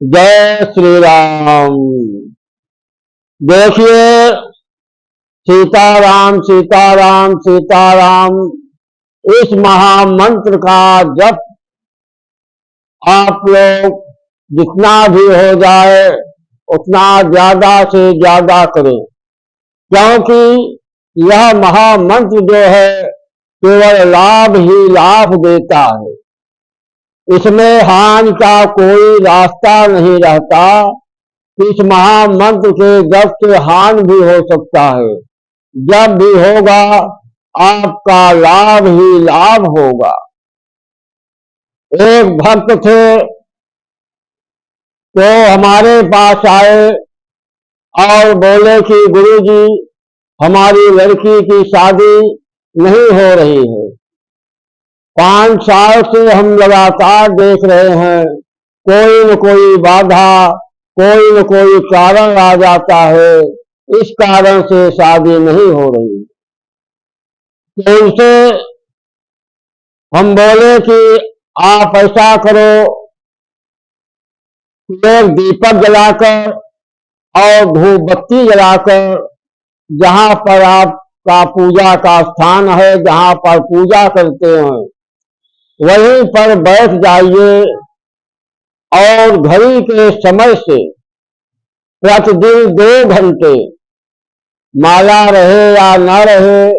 जय श्री राम। देखिए, सीताराम सीताराम सीताराम इस महामंत्र का जप आप लोग जितना भी हो जाए उतना ज्यादा से ज्यादा करें, क्योंकि यह महामंत्र जो है केवल लाभ ही लाभ देता है। इसमें हानि का कोई रास्ता नहीं रहता। इस महामंत्र के जप से हानि भी हो सकता है। जब भी होगा आपका लाभ ही लाभ होगा। एक भक्त थे तो हमारे पास आए और बोले कि गुरुजी, हमारी लड़की की शादी नहीं हो रही है। 5 साल से हम लगातार देख रहे हैं, कोई न कोई बाधा, कोई न कोई कारण आ जाता है, इस कारण से शादी नहीं हो रही। तो उनसे हम बोले कि आप ऐसा करो, एक दीपक जलाकर और धूप बत्ती जलाकर जहां पर आपका पूजा का स्थान है, जहां पर पूजा करते हैं, वहीं पर बैठ जाइए और घड़ी के समय से प्रतिदिन 2 घंटे, माला रहे या न रहे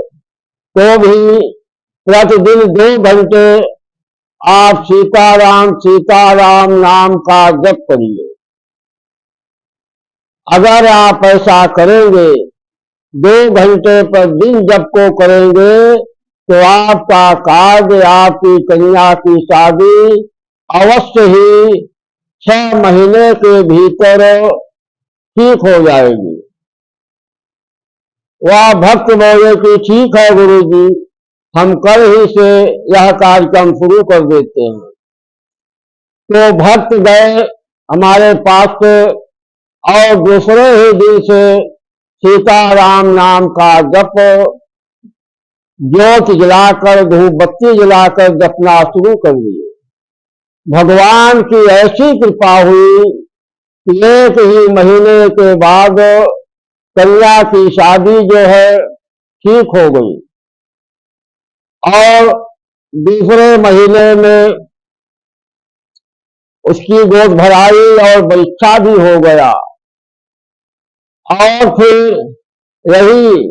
तो भी प्रतिदिन 2 घंटे आप सीताराम सीताराम नाम का जप करिए। अगर आप ऐसा करेंगे, 2 घंटे पर दिन जप को करेंगे, तो आपका कार्य, आपकी कन्या की शादी अवश्य ही 6 महीने के भीतर ठीक हो जाएगी। वह भक्त बोले कि ठीक है गुरुजी, हम कल ही से यह कार्यक्रम शुरू कर देते हैं। तो भक्त गए हमारे पास से और दूसरे ही दिन से सीताराम नाम का जप ज्योत जलाकर, धूप बत्ती जलाकर जपना शुरू कर दिए। भगवान की ऐसी कृपा हुई कि 1 ही महीने के बाद कन्या की शादी जो है ठीक हो गई और दूसरे महीने में उसकी गोद भराई और परीक्षा भी हो गया। और फिर यही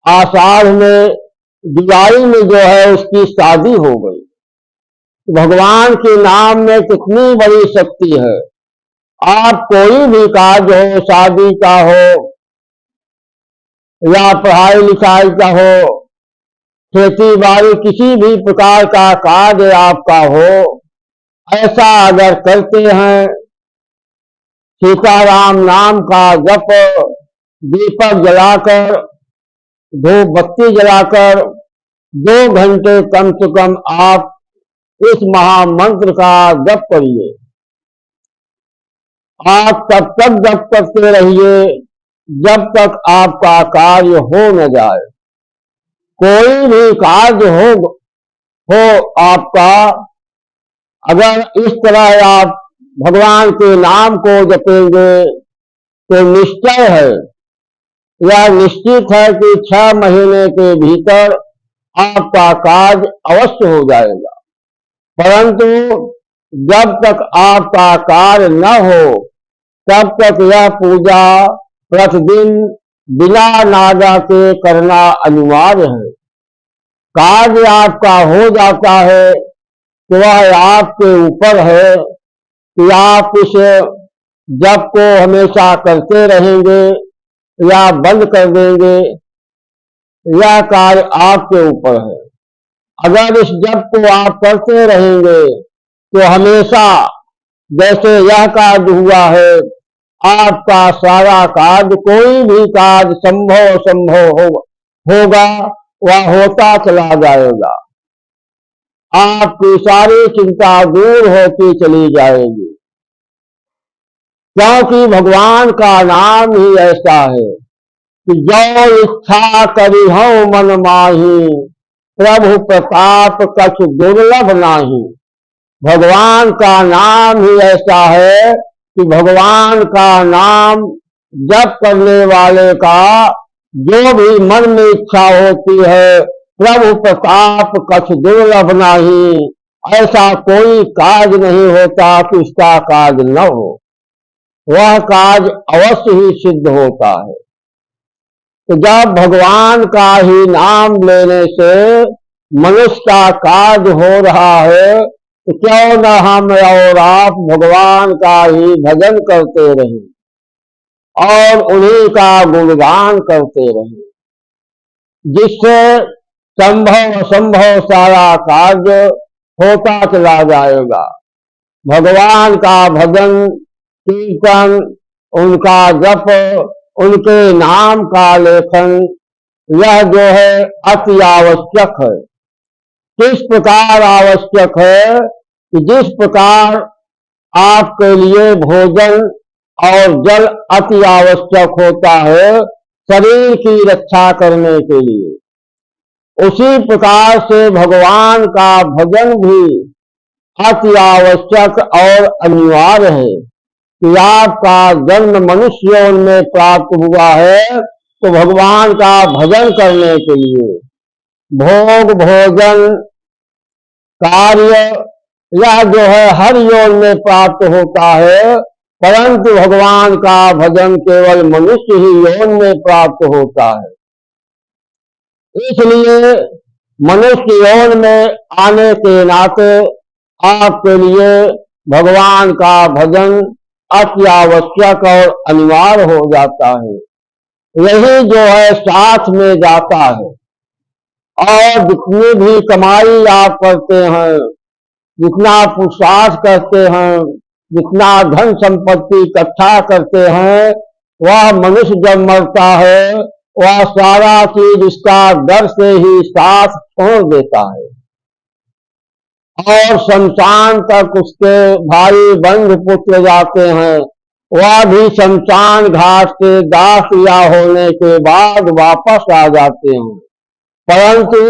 आषाढ़ में, जुलाई में जो है उसकी शादी हो गई। भगवान के नाम में कितनी बड़ी शक्ति है। आप कोई भी कार्य हो, शादी का हो या पढ़ाई लिखाई का हो, खेती बाड़ी, किसी भी प्रकार का कार्य आपका हो, ऐसा अगर करते हैं, सीताराम नाम का जप दीपक जलाकर, धूप बत्ती जलाकर 2 घंटे कम से कम आप इस महामंत्र का जप करिए। आप तब तक जप करते रहिए जब तक आपका कार्य हो न जाए। कोई भी कार्य हो आपका, अगर इस तरह आप भगवान के नाम को जपेंगे तो निश्चय है, यह निश्चित है कि 6 महीने के भीतर आपका कार्य अवश्य हो जाएगा। परंतु जब तक आपका कार्य न हो तब तक यह पूजा प्रतिदिन बिना नागा के करना अनिवार्य है। कार्य आपका हो जाता है तो वह आपके ऊपर है कि आप इस जप को हमेशा करते रहेंगे या बंद कर देंगे, यह कार्य आपके ऊपर है। अगर इस जप को आप करते रहेंगे तो हमेशा, जैसे यह कार्य हुआ है, आपका सारा कार्य, कोई भी कार्य संभव होगा, वह होता चला जाएगा। आपकी सारी चिंता दूर होती चली जाएगी, क्योंकि भगवान का नाम ही ऐसा है कि जो इच्छा करी हो मन माही, प्रभु प्रताप कछ दुर्लभ नाही। भगवान का नाम ही ऐसा है कि भगवान का नाम जप करने वाले का जो भी मन में इच्छा होती है, प्रभु प्रताप कछ दुर्लभ नहीं, ऐसा कोई काज नहीं होता कि उसका काज न हो, वह काज अवश्य ही सिद्ध होता है। तो जब भगवान का ही नाम लेने से मनुष्य का काज हो रहा है, तो क्यों न हम और आप भगवान का ही भजन करते रहें और उन्हीं का गुणगान करते रहें, जिससे संभव असंभव सारा कार्य होता चला जाएगा। भगवान का भजन कीर्तन, उनका जप, उनके नाम का लेखन, यह जो है अति आवश्यक है। किस प्रकार आवश्यक है कि जिस प्रकार आपके लिए भोजन और जल अति आवश्यक होता है शरीर की रक्षा करने के लिए, उसी प्रकार से भगवान का भजन भी अति आवश्यक और अनिवार्य है। कि आपका जन्म मनुष्य योनि में प्राप्त हुआ है तो भगवान का भजन करने के लिए। भोग भोजन कार्य यह जो है हर योनि में प्राप्त होता है, परंतु भगवान का भजन केवल मनुष्य ही योनि में प्राप्त होता है। इसलिए मनुष्य योनि में आने के नाते आपके लिए भगवान का भजन अति आवश्यक और अनिवार्य हो जाता है। यही जो है साथ में जाता है। और जितनी भी कमाई आप करते हैं, जितना पुरुषार्थ करते हैं, जितना धन संपत्ति इकट्ठा करते हैं, वह मनुष्य जब मरता है वह सारा चीज उसका डर से ही साथ छोड़ देता है और शमशान तक उसके भाई बंधु पुत्र जाते हैं। वह भी शमशान घाट से दाह क्रिया होने के बाद वापस आ जाते हैं, परंतु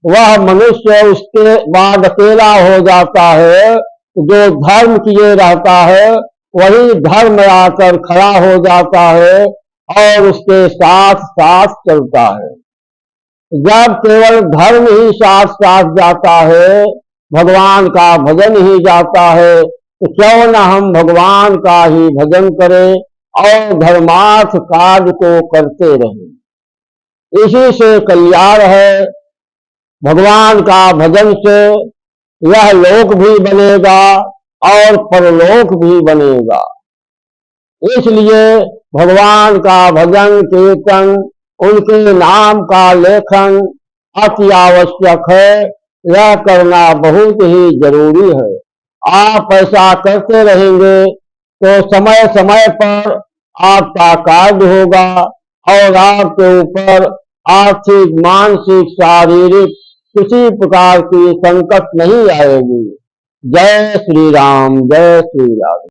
वह मनुष्य उसके बाद अकेला हो जाता है। जो धर्म किए रहता है वही धर्म आकर खड़ा हो जाता है और उसके साथ साथ चलता है। जब केवल धर्म ही साथ साथ जाता है, भगवान का भजन ही जाता है, तो क्यों न हम भगवान का ही भजन करें और धर्मार्थ कार्य को करते रहें। इसी से कल्याण है। भगवान का भजन से यह लोक भी बनेगा और परलोक भी बनेगा। इसलिए भगवान का भजन कीर्तन, उनके नाम का लेखन अति आवश्यक है। यह करना बहुत ही जरूरी है। आप ऐसा करते रहेंगे तो समय समय पर आपका कार्य होगा और आपके ऊपर आर्थिक, मानसिक, शारीरिक किसी प्रकार की संकट नहीं आएगी। जय श्री राम, जय श्री राम।